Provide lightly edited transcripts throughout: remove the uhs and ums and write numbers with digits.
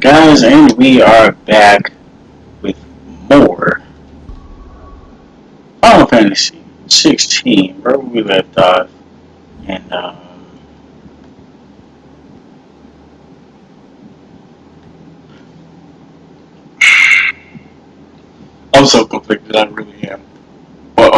Guys, and we are back with more Final Fantasy 16, where we left off. And, I'm so conflicted, I really am. But,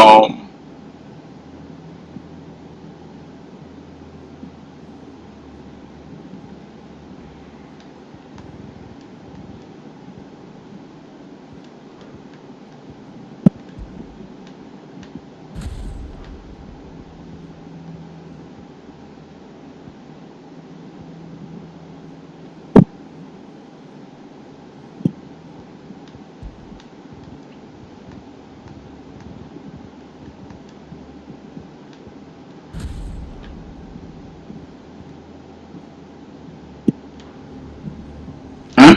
hmm?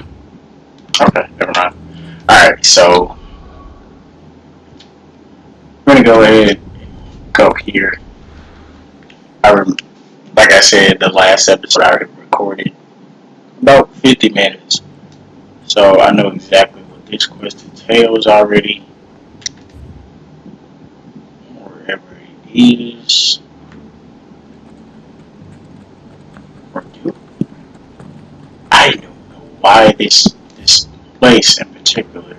Okay, never mind. Alright, so, we're gonna go ahead and go here. Like I said, the last episode I recorded about 50 minutes. So I know exactly what this quest entails already. Wherever it is. Or do I don't know why this place in particular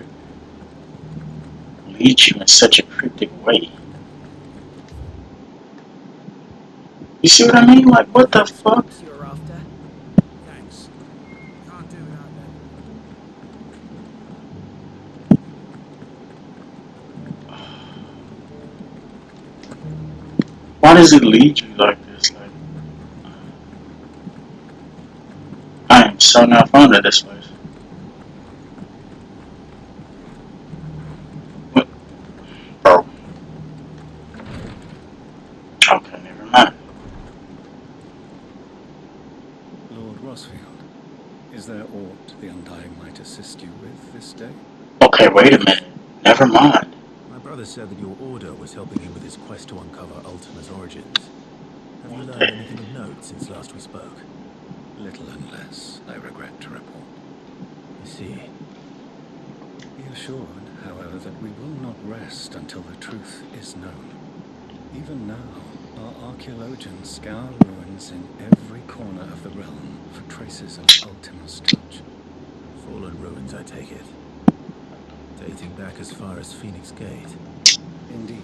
leads you in such a cryptic way. You see what I mean? Like, what the fuck? You're after. Thanks. Can't do without them. Why does it lead you like this? Like, I am so not fond of this place. What? Bro. Okay, never mind. Lord Rosfield, is there aught the Undying might assist you with this day? Okay, wait a minute. Never mind. My brother said that your order was helping him with his quest to uncover Ultima's origins. Have you learned anything of note since last we spoke? Little and less, I regret to report. I see. Be assured, however, that we will not rest until the truth is known. Even now, our archaeologians scour ruins in every corner of the realm for traces of Ultima's touch. Fallen ruins, I take it. Dating back as far as Phoenix Gate. Indeed.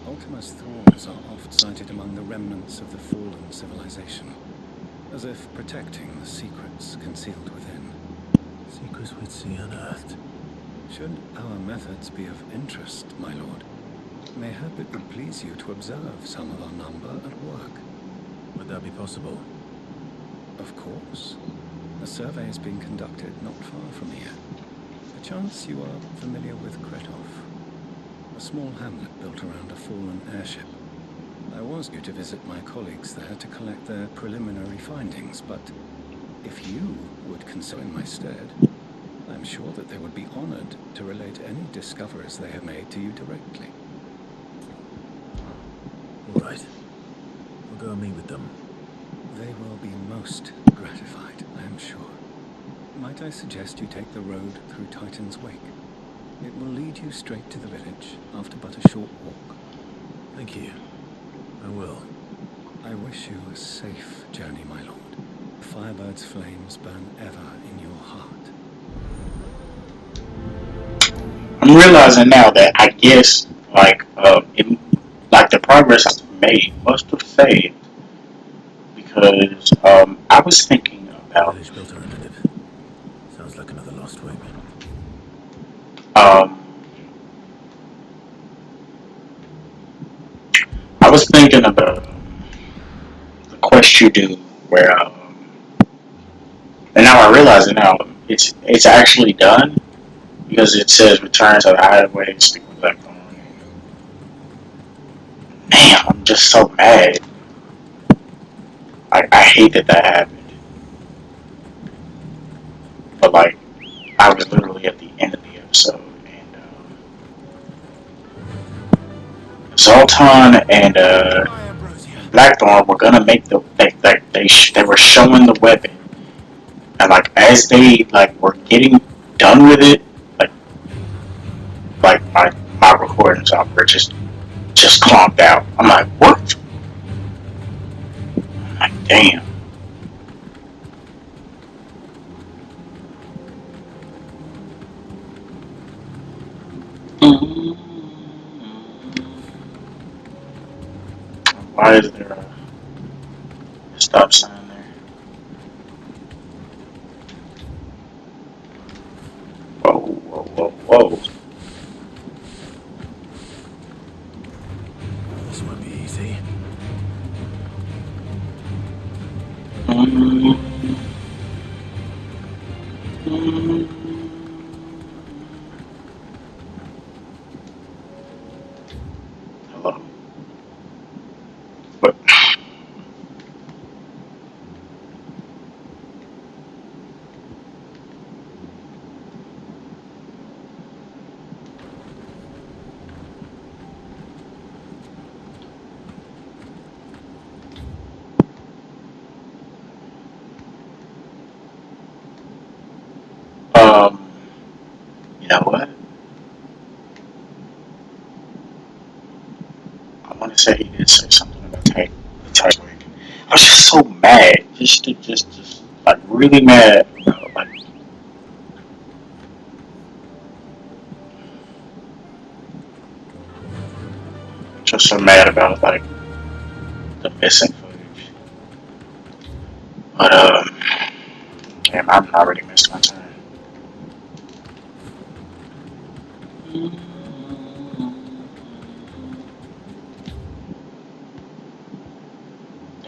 Ultima's thralls are oft sighted among the remnants of the fallen civilization, as if protecting the secrets concealed within. Secrets we'd see unearthed. Should our methods be of interest, my lord, mayhap it would please you to observe some of our number at work. Would that be possible? Of course. A survey is being conducted not far from here. Perchance you are familiar with Kretov, a small hamlet built around a fallen airship. I was due to visit my colleagues there to collect their preliminary findings, but if you would consider in my stead, I'm sure that they would be honored to relate any discoveries they have made to you directly. All right. We'll go and meet with them. They will be most gratified, I am sure. Might I suggest you take the road through Titan's Wake? It will lead you straight to the village after but a short walk. Thank you. I will. I wish you a safe journey, my lord. Firebird's flames burn ever in your heart. I'm realizing now that I guess like the progress I've made must have saved because I was thinking about Village built alternative. Sounds like another lost wing. um I was thinking about the quest you do where and now I realize it now it's actually done because it says return to the hideaway and speak with Blackthorn. Man, I'm just so mad. I hate that happened. But like, I was literally at the end of the episode, and Zoltan and Blackthorn were gonna make they were showing the weapon And like as they like were getting done with it, like like my recording software just clonked out. I'm like, what? I'm like, damn. Why is there a stop sign there? Whoa, whoa, whoa, whoa. This won't be easy. Hello. But you know what? I want to say he did say something about the tag week. I was just so mad, just like really mad, like just so mad about like the missing footage. But damn, I've already missed my time.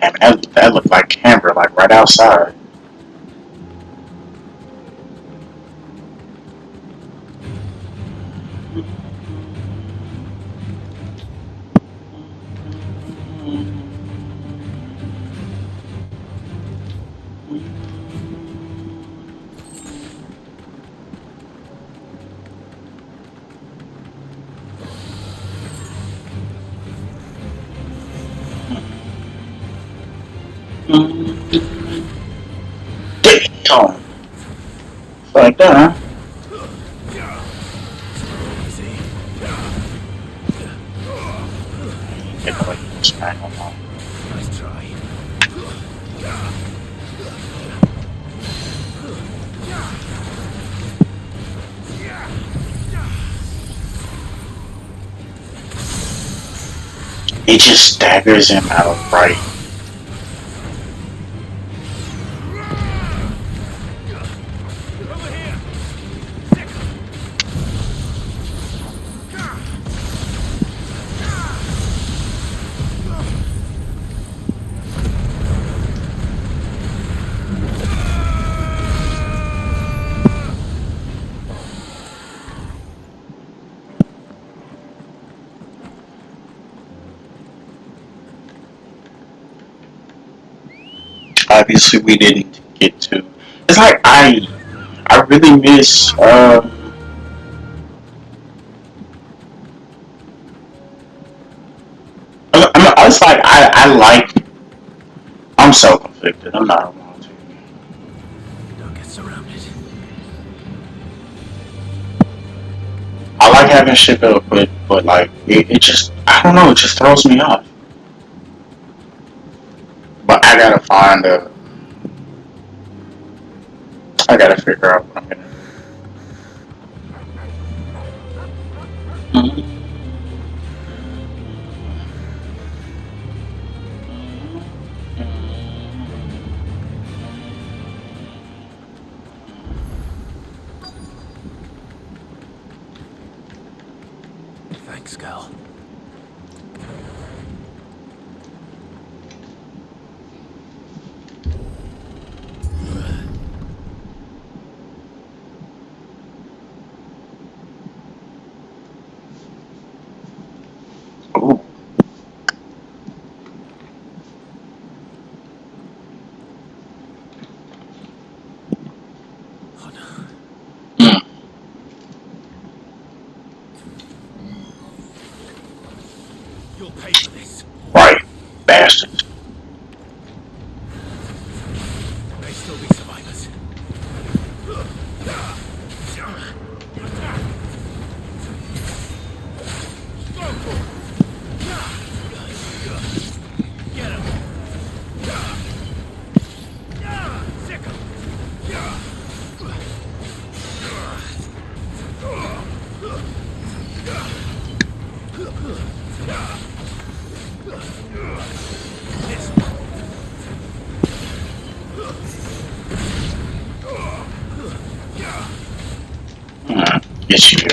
Damn, that looked like Canberra, like right outside. Damn, like that, huh? This won't be easy. Get away from this man, hold on. Nice try. He just staggers him outright. Obviously, we didn't get to. It's like I really miss. It's like I like. I'm so conflicted. I'm not going to. Don't get surrounded. I like having shit built, but like it just I don't know. It just throws me off. But I gotta find a. I gotta figure out what I'm gonna do. Thanks, Gal. Ooh. Oh no. You'll pay for this. Right, bastards. There may still be survivors. Yes, you do.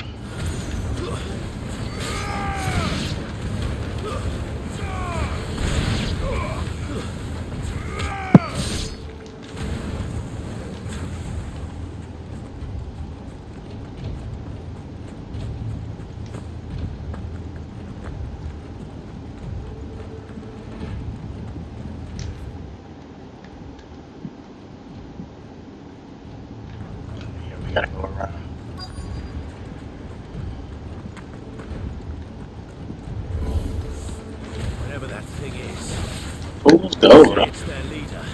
Yeah, we gotta go around. Whatever that thing is, Fool's gold. say it's their leader.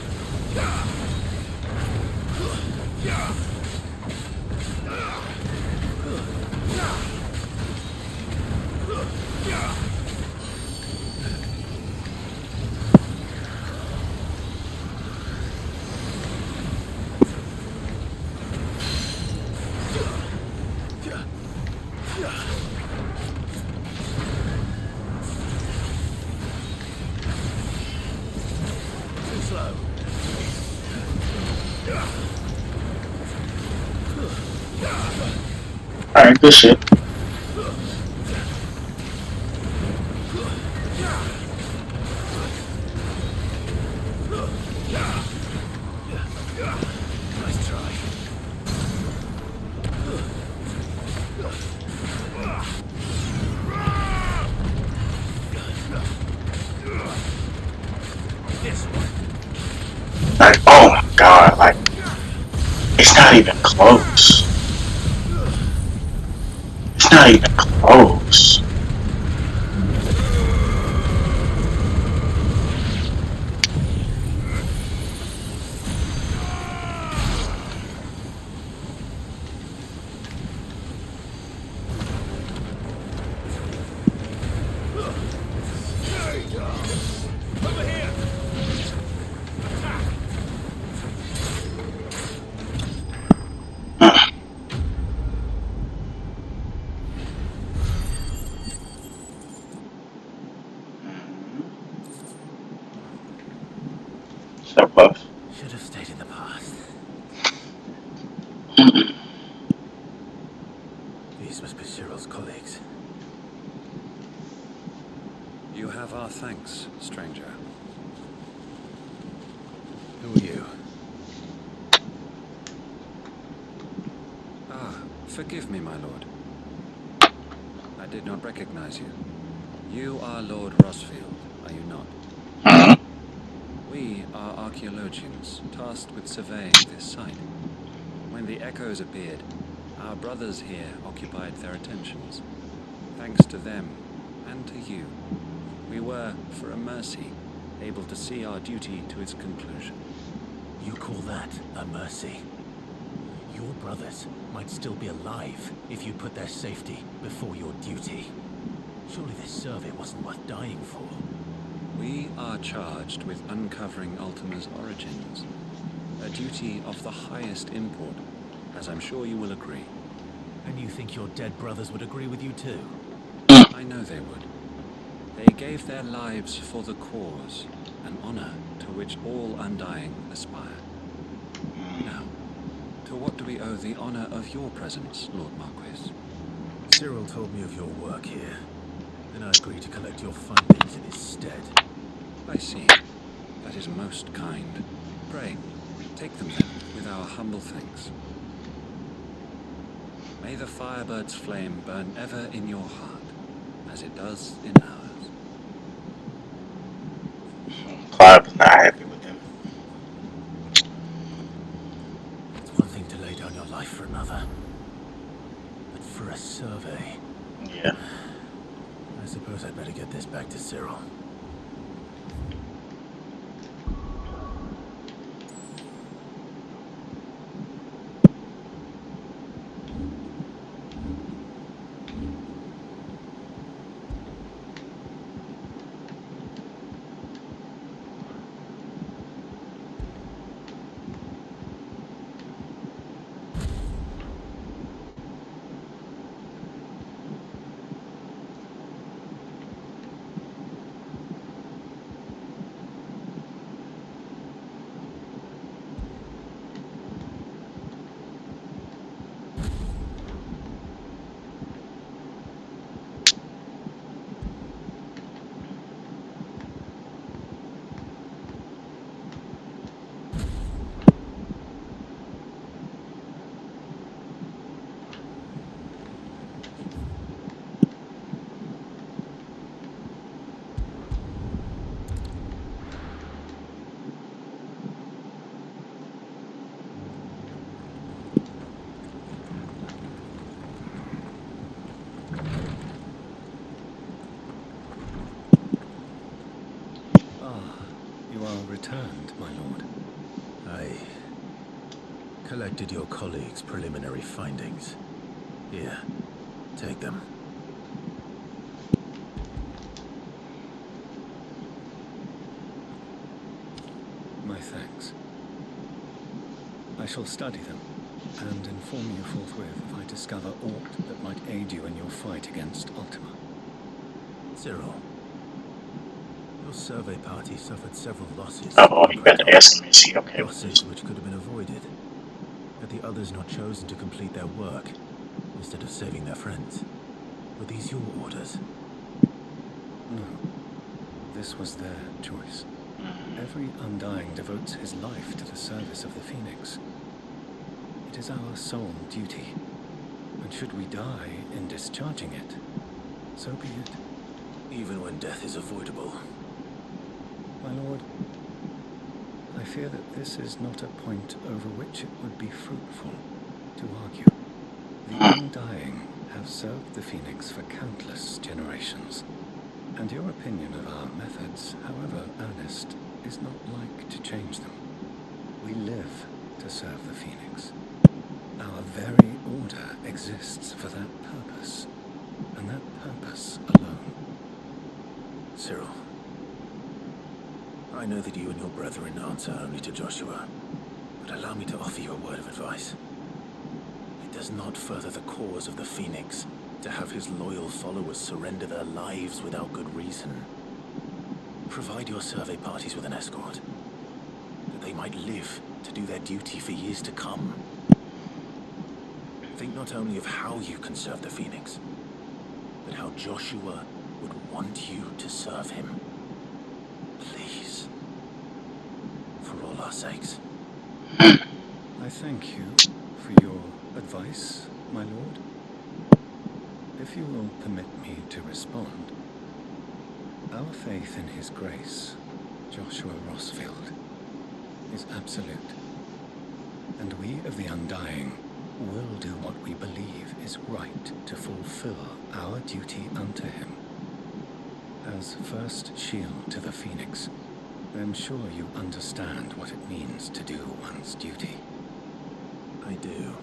Too slow. Alright, good shit. Nice try. This one. Like, oh my god, like, it's not even close. It's not even close. Over here. So close. Should have stayed in the past. These must be Cyril's colleagues. You have our thanks, stranger. Who are you? Ah, forgive me, my lord. I did not recognize you. You are Lord Rosfield, are you not? Mhm. We are archaeologians, tasked with surveying this site. When the echoes appeared, our brothers here occupied their attentions. Thanks to them, and to you, we were, for a mercy, able to see our duty to its conclusion. You call that a mercy? Your brothers might still be alive if you put their safety before your duty. Surely this survey wasn't worth dying for. We are charged with uncovering Ultima's origins, a duty of the highest import, as I'm sure you will agree. And you think your dead brothers would agree with you too? I know they would. They gave their lives for the cause, an honor to which all undying aspire. Now, to what do we owe the honor of your presence, Lord Marquis? Cyril told me of your work here, and I agreed to collect your findings in his stead. I see. That is most kind. Pray, take them then, with our humble thanks. May the Firebird's flame burn ever in your heart, as it does in ours. Clive's not happy with him. It's one thing to lay down your life for another, but for a survey, Yeah. I suppose I'd better get this back to Cyril. are returned, my lord. I collected your colleagues' preliminary findings. Here, take them. My thanks. I shall study them and inform you forthwith if I discover aught that might aid you in your fight against Ultima. Cyril, your survey party suffered several losses. Oh, you got the estimacy. Okay. Losses which could have been avoided, had the others not chosen to complete their work instead of saving their friends. Were these your orders? No. This was their choice. Every Undying devotes his life to the service of the Phoenix. It is our sole duty, and should we die in discharging it, so be it. Even when death is avoidable. My lord, I fear that this is not a point over which it would be fruitful to argue. The Undying have served the Phoenix for countless generations, and your opinion of our methods, however earnest, is not like to change them. We live to serve the Phoenix. Our very order exists for that purpose, and that purpose alone. Cyril, I know that you and your brethren answer only to Joshua, but allow me to offer you a word of advice. It does not further the cause of the Phoenix to have his loyal followers surrender their lives without good reason. Provide your survey parties with an escort, that they might live to do their duty for years to come. Think not only of how you can serve the Phoenix, but how Joshua would want you to serve him. Please. For all our sakes. I thank you for your advice, my lord. If you will permit me to respond, our faith in his grace, Joshua Rosfield, is absolute, and we of the Undying will do what we believe is right to fulfill our duty unto him. As first shield to the Phoenix, I am sure you understand what it means to do one's duty. I do.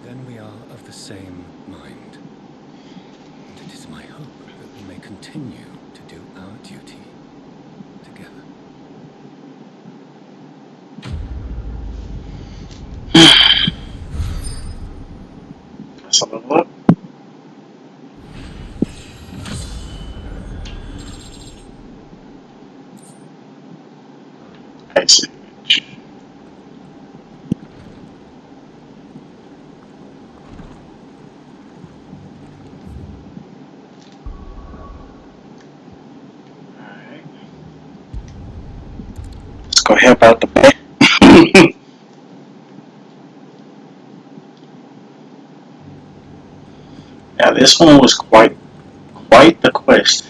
Then we are of the same mind, and it is my hope that we may continue to do our duty together. Let's have a look. Exit. Alright. Let's go help out the back. Now this one was quite the quest.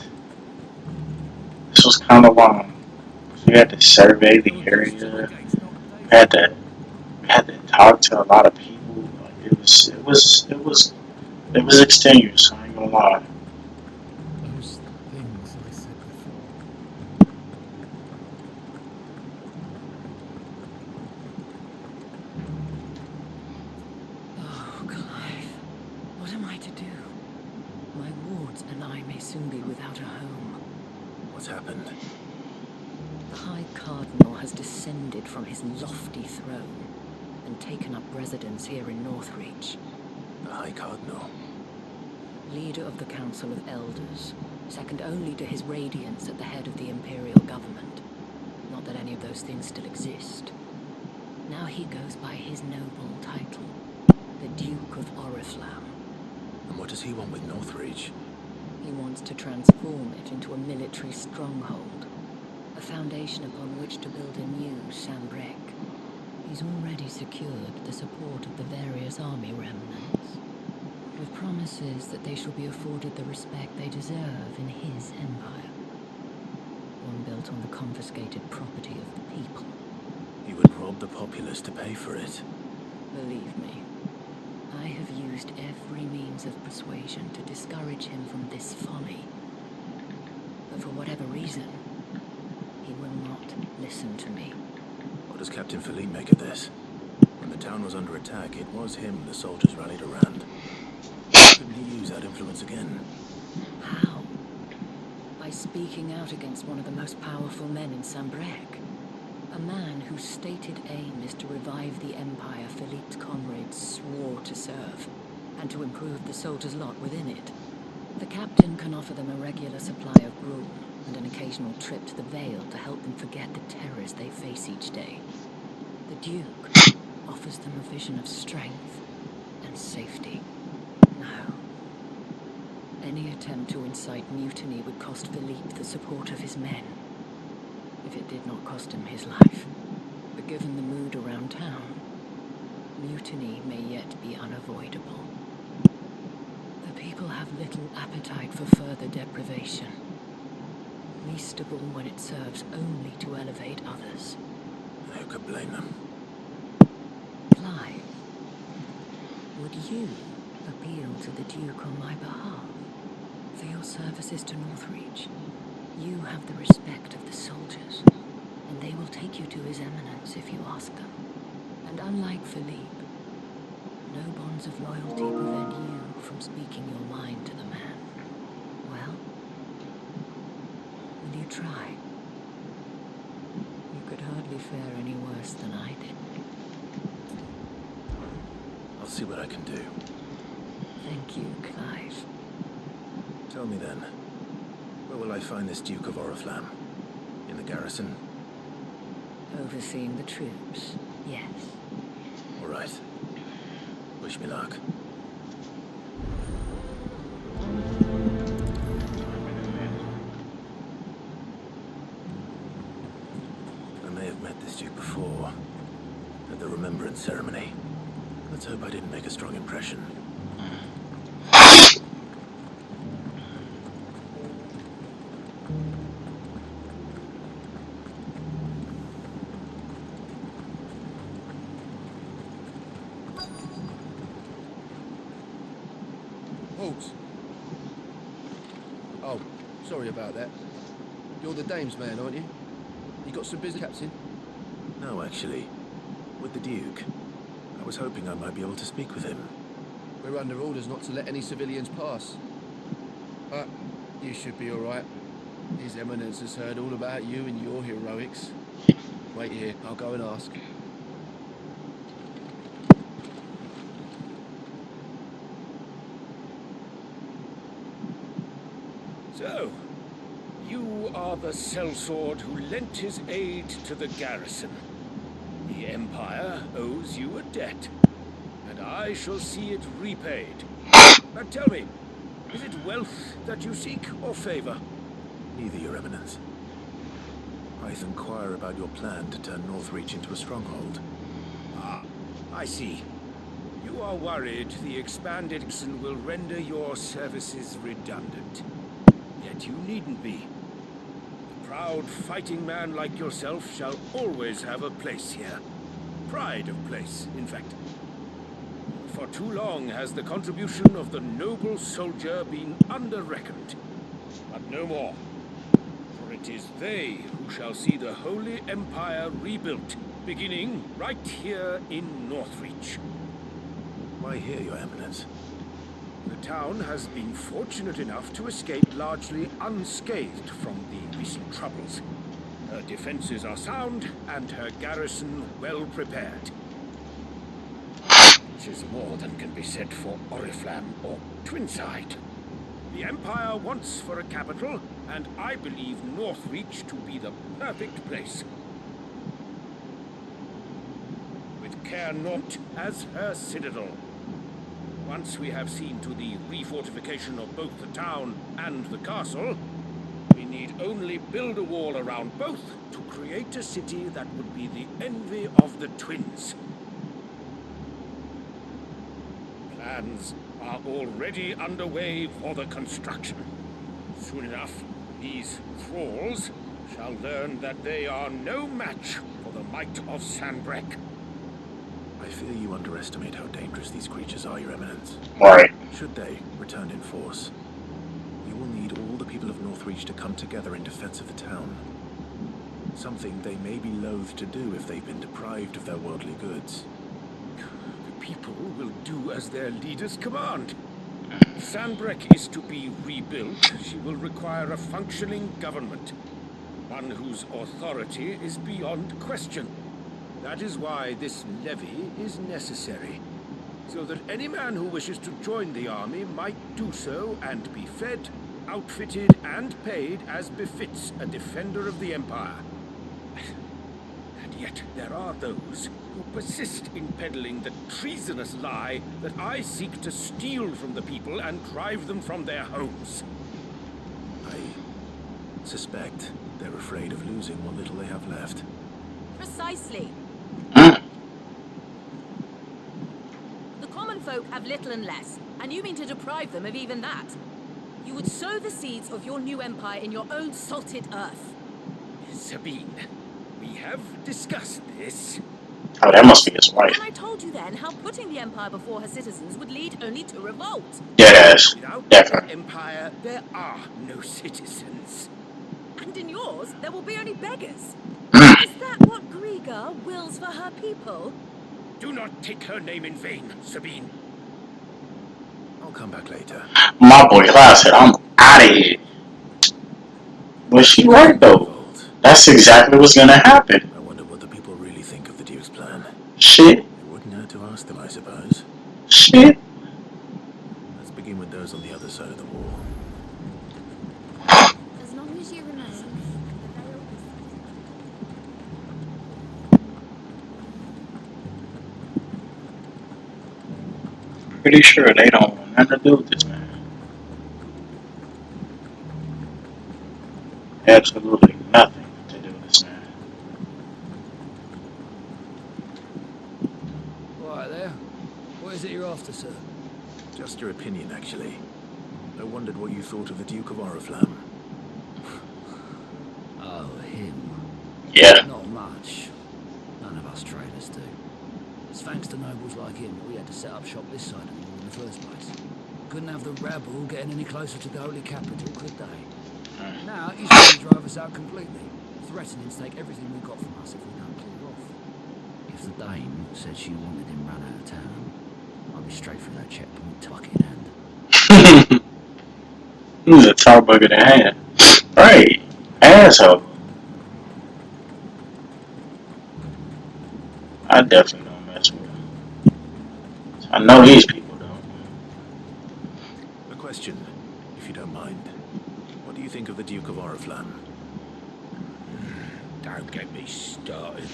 This was kind of long. We had to survey the area. We had to talk to a lot of people. Like, it was extenuous. I ain't gonna lie. Those things I said before. Oh, Clive. What am I to do? My wards and I may soon be without a home. What's happened? The High Cardinal has descended from his lofty throne and taken up residence here in Northreach. The High Cardinal. Leader of the Council of Elders, second only to his Radiance at the head of the Imperial government. Not that any of those things still exist. Now he goes by his noble title, the Duke of Oriflamme. And what does he want with Northreach? He wants to transform it into a military stronghold, a foundation upon which to build a new Sambrek. He's already secured the support of the various army remnants, with promises that they shall be afforded the respect they deserve in his empire, one built on the confiscated property of the people. He would rob the populace to pay for it. Believe me, I have used every means of persuasion to discourage him from this folly. But for whatever reason, listen to me. What does Captain Philippe make of this? When the town was under attack, it was him the soldiers rallied around. Couldn't he use that influence again? How? By speaking out against one of the most powerful men in Sambrec. A man whose stated aim is to revive the empire Philippe's comrades swore to serve, and to improve the soldiers' lot within it. The captain can offer them a regular supply of gruel, and an occasional trip to the Vale to help them forget the terrors they face each day. The Duke offers them a vision of strength and safety. No. Any attempt to incite mutiny would cost Philippe the support of his men. If it did not cost him his life. But given the mood around town, mutiny may yet be unavoidable. The people have little appetite for further deprivation. Least of all when it serves only to elevate others. Who could blame them? Clive, would you appeal to the Duke on my behalf? For your services to Northreach, you have the respect of the soldiers, and they will take you to His Eminence if you ask them. And unlike Philippe, no bonds of loyalty prevent you from speaking your mind to the man. Well, will you try? You could hardly fare any worse than I did. I'll see what I can do. Thank you, Clive. Tell me then, where will I find this Duke of Oriflamme? In the garrison? Overseeing the troops, yes. All right. Wish me luck. I may have met this Duke before, at the Remembrance Ceremony. Let's hope I didn't make a strong impression. Halt! Oh, sorry about that. You're the dame's man, aren't you? You got some business, Captain? No, actually. With the Duke. I was hoping I might be able to speak with him. We're under orders not to let any civilians pass. But you should be alright. His Eminence has heard all about you and your heroics. Wait here, I'll go and ask. So, you are the sellsword who lent his aid to the garrison. The Empire owes you a debt, and I shall see it repaid. Now tell me, is it wealth that you seek, or favor? Neither, Your Eminence. I inquire about your plan to turn Northreach into a stronghold. Ah, I see. You are worried the expanded garrison will render your services redundant. Yet you needn't be. A proud fighting man like yourself shall always have a place here. Pride of place, in fact. For too long has the contribution of the noble soldier been under-reckoned. But no more. For it is they who shall see the Holy Empire rebuilt, beginning right here in Northreach. Why here, Your Eminence? The town has been fortunate enough to escape largely unscathed from the recent troubles. Her defenses are sound, and her garrison well prepared. Which is more than can be said for Oriflamme or Twinside. The Empire wants for a capital, and I believe Northreach to be the perfect place. With Caer Nort as her citadel. Once we have seen to the refortification of both the town and the castle, we need only build a wall around both to create a city that would be the envy of the twins. Plans are already underway for the construction. Soon enough, these thralls shall learn that they are no match for the might of Sanbrec. I fear you underestimate how dangerous these creatures are, Your Eminence. Right. Should they return in force, you will need all the people of Northreach to come together in defense of the town. Something they may be loath to do if they've been deprived of their worldly goods. The people will do as their leaders command. If Sanbreque is to be rebuilt, she will require a functioning government. One whose authority is beyond question. That is why this levy is necessary. So that any man who wishes to join the army might do so and be fed, outfitted, and paid as befits a defender of the Empire. And yet there are those who persist in peddling the treasonous lie that I seek to steal from the people and drive them from their homes. I suspect they're afraid of losing what little they have left. Precisely. The common folk have little and less, and you mean to deprive them of even that. You would sow the seeds of your new empire in your own salted earth. Sabine, we have discussed this. Oh, that must be his wife. And I told you then how putting the empire before her citizens would lead only to revolt. Yes, Without definitely. the empire, there are no citizens. And in yours, there will be only beggars. Mm. Is that what Griga wills for her people? Do not take her name in vain, Sabine. I'll come back later. My boy Clive said, I'm out of here. Was she right, though? Revolt. That's exactly what's gonna happen. I wonder what the people really think of the Duke's plan. Shit. It wouldn't hurt to ask them, I suppose. Shit. Let's begin with those on the other side of the wall. As long as you remain. Pretty sure they don't want nothing to do with this man. Absolutely nothing to do with this man. Right there. What is it you're after, sir? Just your opinion, actually. I wondered what you thought of the Duke of Oriflamme. Oh, him. Yeah. Not much. None of us traders do. It's thanks to nobles like him that we had to set up shop this side of the wall in the first place. Couldn't have the rabble getting any closer to the holy capital, could they? Now he's going to drive us out completely, threatening to take everything we've got from us if we don't clear off. If the dame said she wanted him run out of town, I'd be straight through that checkpoint, tuck in hand. Who's a tall bugger to hand? Right. Asshole. I definitely don't mess with him. I know these people don't. A question, if you don't mind. What do you think of the Duke of Oriflamme? Don't get me started.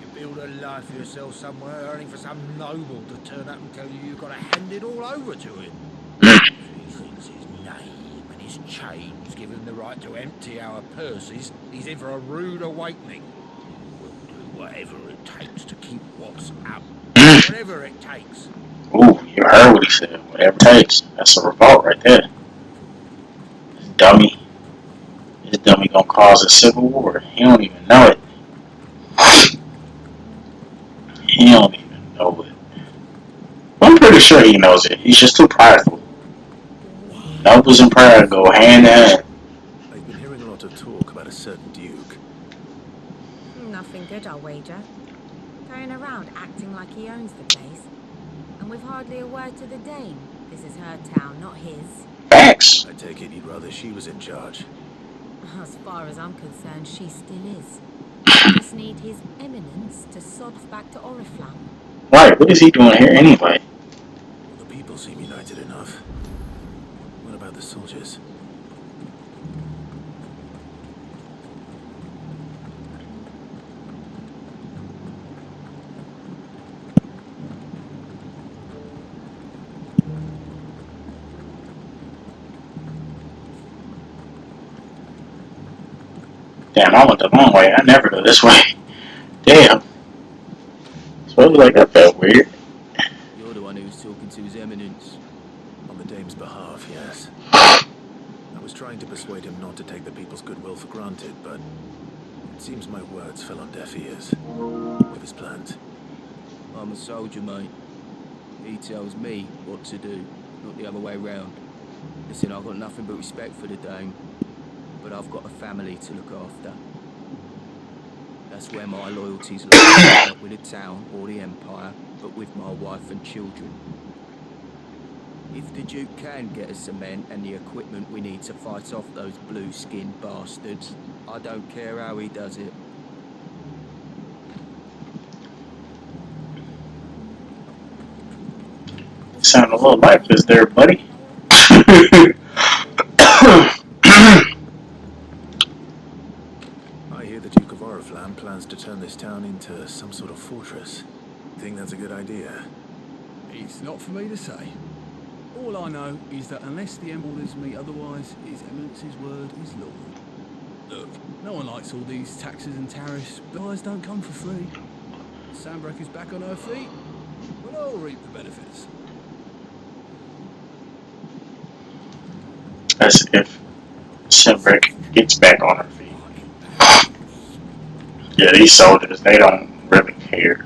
You build a life for yourself somewhere, only for some noble to turn up and tell you you've got to hand it all over to him. He thinks his name and his chains give him the right to empty our purses. He's in for a rude awakening. We'll do whatever it takes to keep what's up. Whatever it takes. Ooh, you heard what he said. Whatever it takes. That's a revolt right there. This dummy. This dummy gonna cause a civil war. He don't even know it. He don't even know it. I'm pretty sure he knows it. He's just too prideful. Nobles and pride go hand in hand. I've been hearing a lot of talk about a certain Duke. Nothing good, I'll wager. Going around acting like he owns the place. And with hardly a word to the dame. This is her town, not his. Facts. I take it he'd rather she was in charge. As far as I'm concerned, she still is. I just need his eminence to sod off back to Oriflamme. Right, what is he doing here anyway? Well, the people seem united enough. What about the soldiers? Damn, I went the wrong way. I never go this way. Damn. So it was like that felt weird. You're the one who's talking to his eminence. On the dame's behalf, yes. I was trying to persuade him not to take the people's goodwill for granted, but it seems my words fell on deaf ears. With his plans. I'm a soldier, mate. He tells me what to do, not the other way round. Listen, I've got nothing but respect for the dame, but I've got a family to look after. That's where my loyalties lie, not with the town or the Empire, but with my wife and children. If the Duke can get us cement and the equipment we need to fight off those blue-skinned bastards, I don't care how he does it. Sound a little lifeless there, buddy. I hear the Duke of Oriflamme plans to turn this town into some sort of fortress. Think that's a good idea? It's not for me to say. All I know is that unless the Emperor orders me otherwise, His Eminence's word is law. Look, no one likes all these taxes and tariffs, but eyes don't come for free. Sandbreak is back on her feet, but I'll reap the benefits. As if Shipwreck gets back on her feet. Yeah, these soldiers, they don't really care.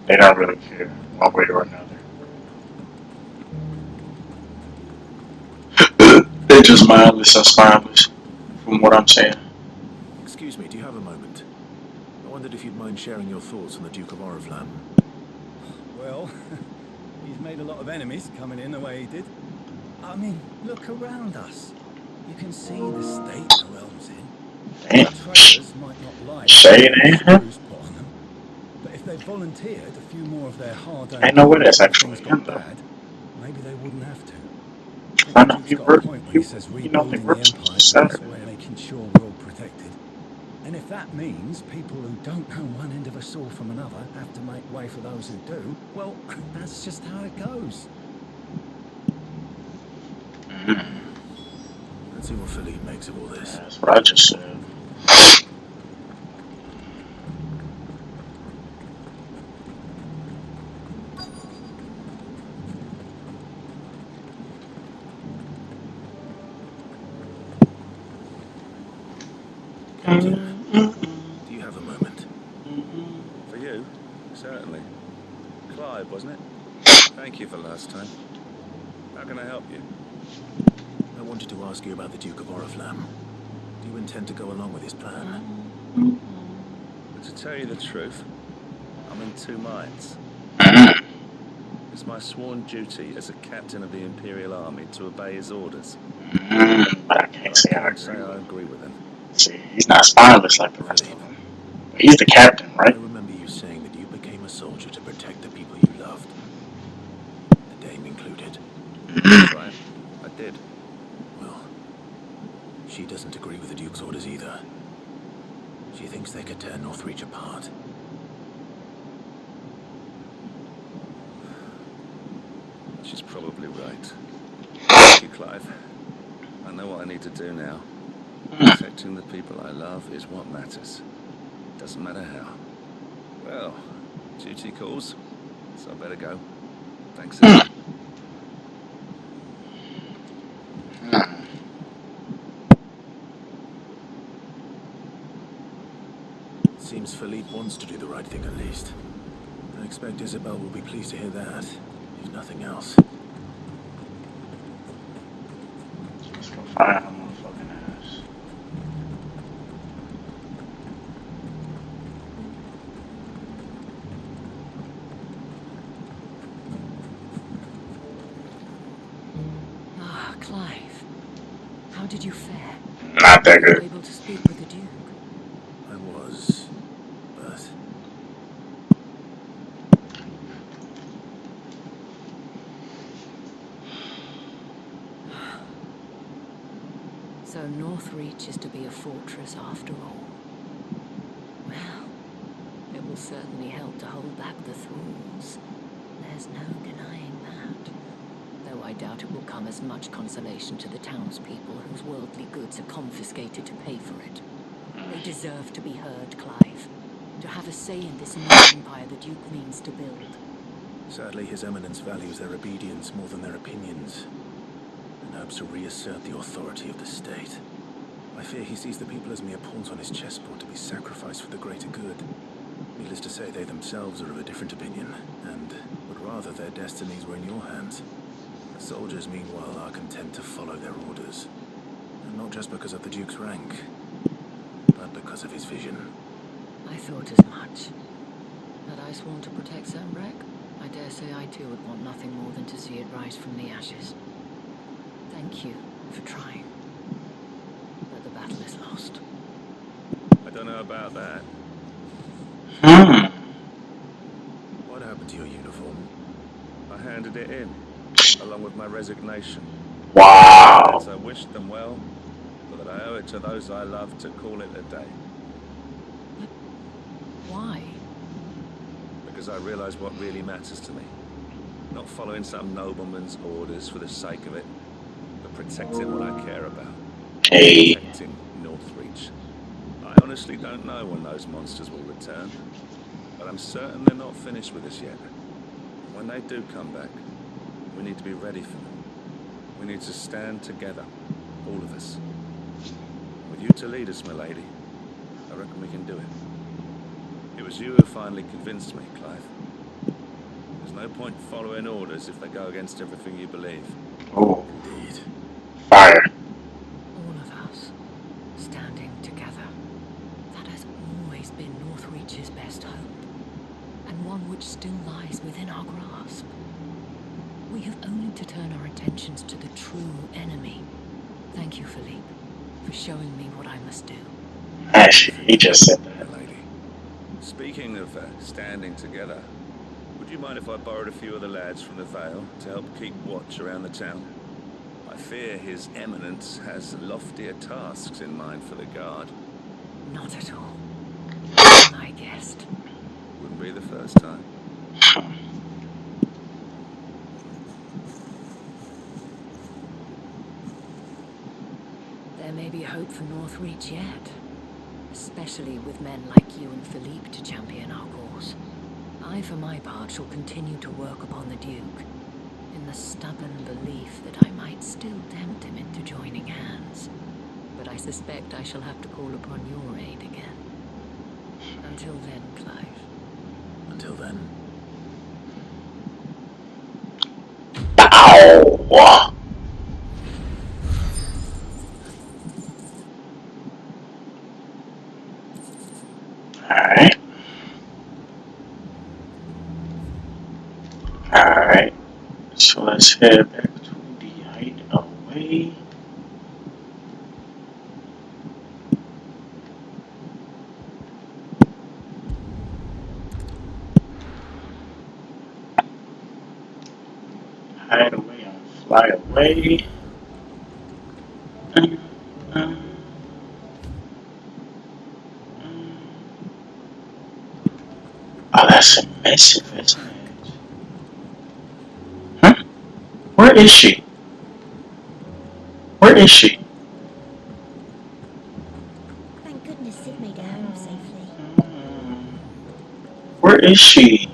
They don't really care, one way or another. They're just mindless and spineless, from what I'm saying. Excuse me, do you have a moment? I wondered if you'd mind sharing your thoughts on the Duke of Oriflamme. Well, he's made a lot of enemies coming in the way he did. I mean, look around us. You can see the state the realm's in. Damn. Traitors might not like Shade, eh? screws put on them, but if they volunteered a few more of their hard-earned I know where that's things actually got him, though. bad, maybe they wouldn't have to. I know Duke's he got worked. a point when he says You know they rebuilding the worked empire on is the best Saturday. way of making sure we're all protected. And if that means people who don't know one end of a sword from another have to make way for those who do, well, that's just how it goes. Let's see what Philippe makes of all this. That's what I just said. Captain, do you have a moment? For you? Certainly. Clive, wasn't it? Thank you for last time. How can I help you? I wanted to ask you about the Duke of Oriflamme. Do you intend to go along with his plan? But to tell you the truth, I'm in two minds. It's my sworn duty as a captain of the Imperial Army to obey his orders. But I can't say I agree with him. See, he's not spineless like the rest of them. But he's the captain, I right? remember you saying that you became a soldier to protect the people you loved. The Dame included. That's right. I did. Well, she doesn't agree with the Duke's orders either. She thinks they could tear Northreach apart. She's probably right. Thank you, Clive. I know what I need to do now. Protecting the people I love is what matters. Doesn't matter how. Well, duty calls, so I better go. Thanks again. Seems Philippe wants to do the right thing at least. I expect Isabel will be pleased to hear that, if nothing else. Let's go find her motherfucking ass. Ah, Clive. How did you fare? Not that Were you good. able to speak with the Duke? I was, but So Northreach is to be a fortress after all. Well, it will certainly help to hold back the thralls. There's no denying that. Though I doubt it will come as much consolation to the townspeople whose worldly goods are confiscated to pay for it. They deserve to be heard, Clive. To have a say in this new empire the Duke means to build. sadly His Eminence values their obedience more than their opinions, and hopes to reassert the authority of the state. I fear he sees the people as mere pawns on his chessboard to be sacrificed for the greater good. Needless to say, they themselves are of a different opinion, and would rather their destinies were in your hands. The soldiers, meanwhile, are content to follow their orders. And not just because of the Duke's rank, but because of his vision. I thought as much. Had I sworn to protect Sambrek, I dare say I too would want nothing more than to see it rise from the ashes. Thank you for trying. But the battle is lost. I don't know about that. What happened to your uniform? I handed it in, along with my resignation. Wow. As I wished them well, but that I owe it to those I love to call it a day. Why? Because I realize what really matters to me. Not following some nobleman's orders for the sake of it, but protecting what I care about. Hey. Protecting Northreach. I honestly don't know when those monsters will return, but I'm certain they're not finished with us yet. When they do come back, we need to be ready for them. We need to stand together, all of us. With you to lead us, milady, I reckon we can do it. It was you who finally convinced me, Clive. There's no point following orders if they go against everything you believe. Oh. Indeed. Fire. All of us, standing together. That has always been Northreach's best hope, and one which still lies within our grasp. We have only to turn our attentions to the true enemy. Thank you, Philippe, for showing me what I must do. Actually, he just said that. Lady. Speaking of standing together, would you mind if I borrowed a few of the lads from the Vale to help keep watch around the town? I fear His Eminence has loftier tasks in mind for the guard. Not at all. My guest. Wouldn't be the first time. There may be hope for Northreach yet, especially with men like you and Philippe to champion our cause. I, for my part, shall continue to work upon the Duke, in the stubborn belief that I might still tempt him into joining hands. But I suspect I shall have to call upon your aid again. Until then, Clive. Until then. Ow! Alright. Alright. So let's head back to the hideaway. Hideaway and fly away. Oh, that's immensive, isn't it? Huh? Where is she? Where is she? Thank goodness Sid made it home safely. Where is she?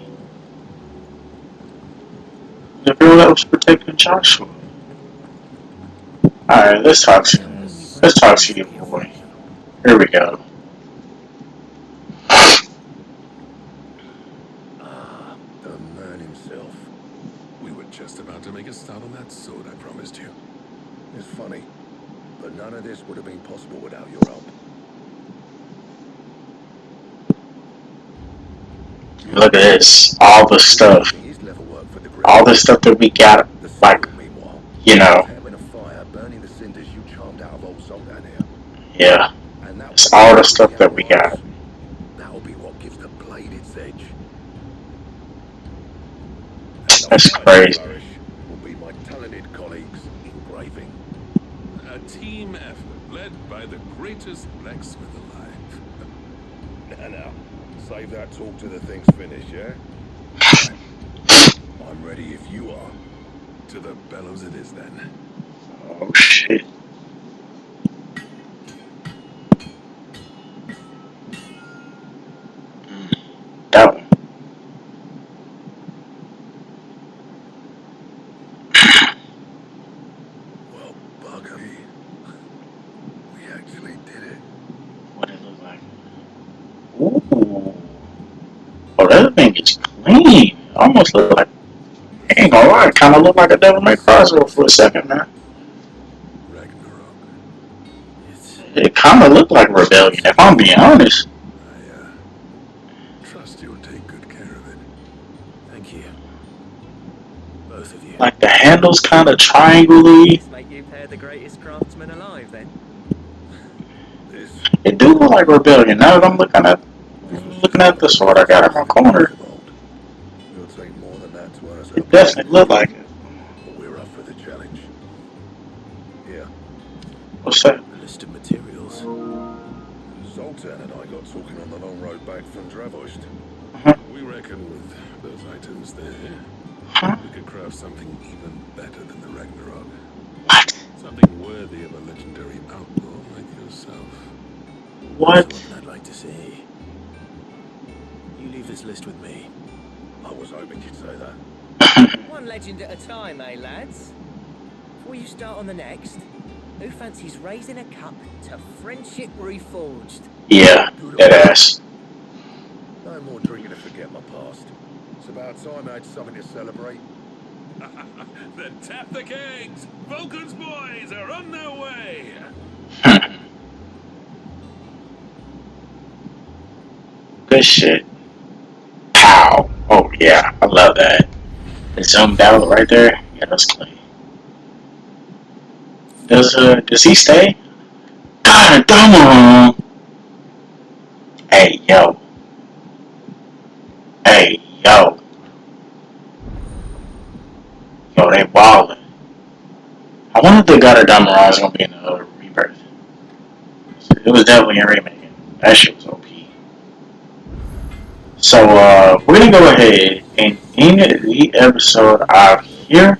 The girl that was protecting Joshua. Alright, let's talk to you, boy. Here we go. Ah, the man himself. We were just about to make a start on that sword I promised you. It's funny, but none of this would have been possible without your help. Look at this. All the stuff. All the stuff that we got, like, you know. Yeah. It's all the stuff that we got. That'll be what gives the blade its edge. That's crazy. Will be my talented colleagues engraving. A team effort led by the greatest blacksmith alive. Now, save that talk to the thing's finished, yeah? I'm ready if you are. To the bellows it is then. Oh shit. That one. Well, bugger me. We actually did it. What it look like? Ooh. Oh, that thing is clean. Almost look like. I ain't gonna lie. Kind of look like a Devil May Cry for a second, man. It kind of looked like Rebellion, if I'm being honest. Like the handle's kind of triangle-y. This make you pair the greatest craftsman alive, then? It do look like Rebellion. Now that I'm looking at the sword I got in my corner, It'll take more than that to earn us it definitely look like it. but we're up for the challenge. Yeah. What's that? A list of materials. Zoltan and I got talking on the long road back from Revolt. We reckon with those items there, we could craft something even better than the Ragnarok. What? Something worthy of a legendary outlaw like yourself. What? That's what I'd like to see. You leave this list with me. I was hoping you'd say that. One legend at a time, eh, lads? Before you start on the next, who fancies raising a cup to friendship reforged? Yeah, dead ass. No more drinking to forget my past. It's about time I had something to celebrate. Then tap the kegs! Vulcan's boys are on their way! Good shit. Pow. Oh yeah, I love that. It zoomed out right there. Yeah, that's clean. Does he stay? God damn him. Hey yo. Hey yo. Yo, they wildin'. I wonder if the Goddamn is gonna be in the rebirth. It was definitely a remake. That shit was OP. So we're gonna go ahead and end the episode out here.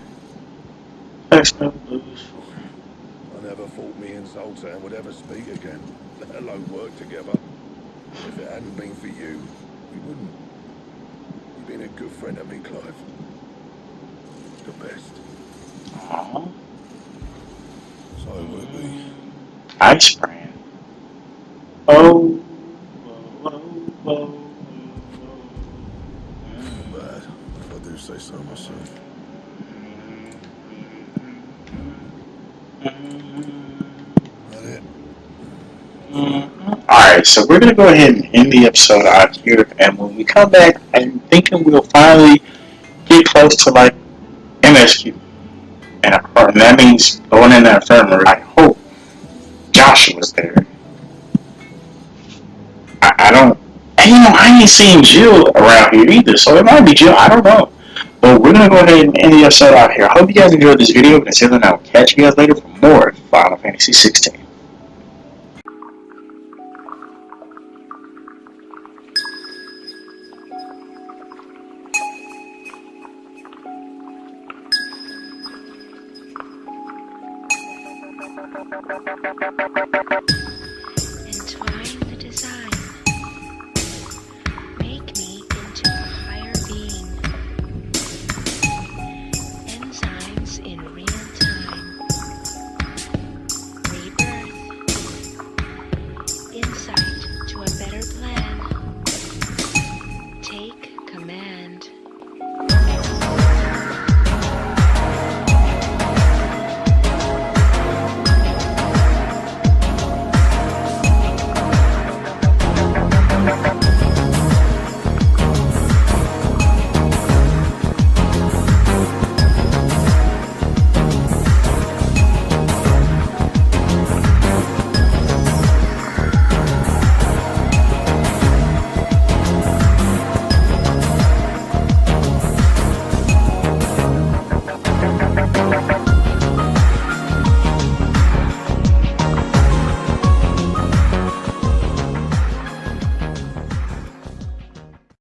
Text no blues for. I never thought me and Zoltan would ever speak again, let alone work together. If it hadn't been for you, we wouldn't. You've been a good friend to me, Clive. The best. Aww. So will we. Ice brand. Oh. Whoa, whoa, whoa. Bad, if I do say so myself. That it? Alright, so we're gonna go ahead and end the episode out here, and when we come back, I'm thinking we'll finally get close to like MSQ. And that means going in the infirmary. I hope Joshua's there. I don't. And I ain't seen Jill around here either, so it might be Jill. I don't know. But we're gonna go ahead and end the episode out here. I hope you guys enjoyed this video. Consider I'll catch you guys later for more Final Fantasy 16.